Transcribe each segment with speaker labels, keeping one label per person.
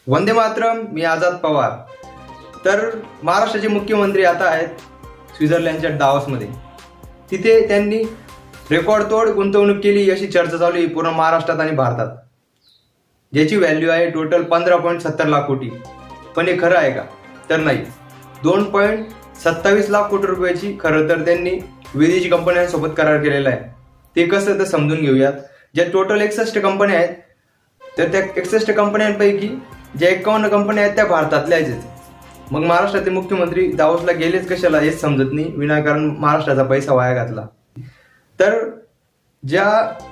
Speaker 1: वंदे मातरम. मी आझाद पवार. तर महाराष्ट्राचे मुख्यमंत्री आता आहेत स्वित्झर्लंडच्या डावोसमध्ये. तिथे त्यांनी रेकॉर्ड तोड गुंतवणूक केली अशी चर्चा चालू आहे पूर्ण महाराष्ट्रात आणि भारतात, ज्याची व्हॅल्यू आहे टोटल 15.70 लाख कोटी. पण हे खरं आहे का? तर नाही. 2.27 लाख कोटी रुपयाची खरं तर त्यांनी विदेशी कंपन्यांसोबत करार केलेला आहे. ते कसं तर समजून घेऊयात. ज्या टोटल 61 कंपन्या आहेत, तर त्या 61 कंपन्यांपैकी ज्या 51 कंपन्या आहेत त्या भारतातल्या आहेत. मग महाराष्ट्राचे मुख्यमंत्री दावोसला गेलेच कशाला हेच समजत नाही, विनाकारण महाराष्ट्राचा पैसा वाया घातला. तर ज्या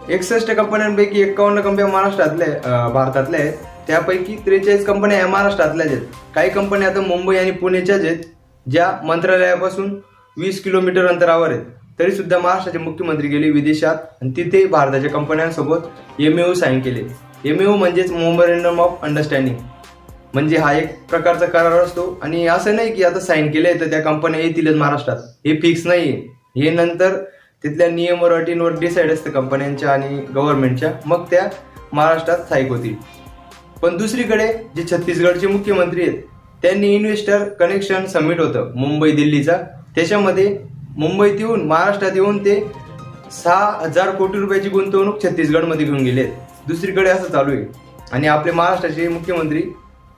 Speaker 1: 61 कंपन्यांपैकी 51 कंपन्या भारतातल्या आहेत, त्यापैकी 43 कंपन्या या महाराष्ट्रातल्याच आहेत. काही कंपन्या आता मुंबई आणि पुण्याच्याच आहेत, ज्या मंत्रालयापासून 20 किलोमीटर अंतरावर आहेत. तरी सुद्धा महाराष्ट्राचे मुख्यमंत्री गेले विदेशात आणि तिथे भारताच्या कंपन्यांसोबत MOU साईन केले. MOU म्हणजेच मेमोरंडम ऑफ अंडरस्टँडिंग. म्हणजे हा एक प्रकारचा करार असतो आणि असं नाही की आता साईन केले तर त्या कंपन्या येतीलच महाराष्ट्रात, हे फिक्स नाहीये. हे नंतर तिथल्या नियम व अटींवर डिसाईड असतं कंपन्यांच्या आणि गव्हर्नमेंटच्या, मग त्या महाराष्ट्रात स्थायिक होतील. पण दुसरीकडे जे छत्तीसगडचे मुख्यमंत्री आहेत, त्यांनी इन्व्हेस्टर कनेक्शन समिट होतं मुंबई दिल्लीचा, त्याच्यामध्ये मुंबईत येऊन महाराष्ट्रात येऊन ते 6,000 कोटी रुपयाची गुंतवणूक छत्तीसगडमध्ये घेऊन गेले. दुसरीकडे असं चालू आहे आणि आपले महाराष्ट्राचे मुख्यमंत्री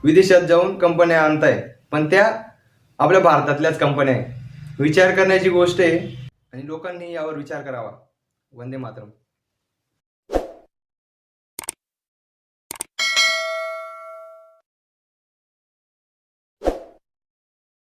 Speaker 1: विदेशात जाऊन कंपन्या आणताय, पण त्या आपल्या भारतातल्याच कंपन्या आहे. विचार करण्याची गोष्ट आहे आणि लोकांनी यावर विचार करावा. वंदे मातरम.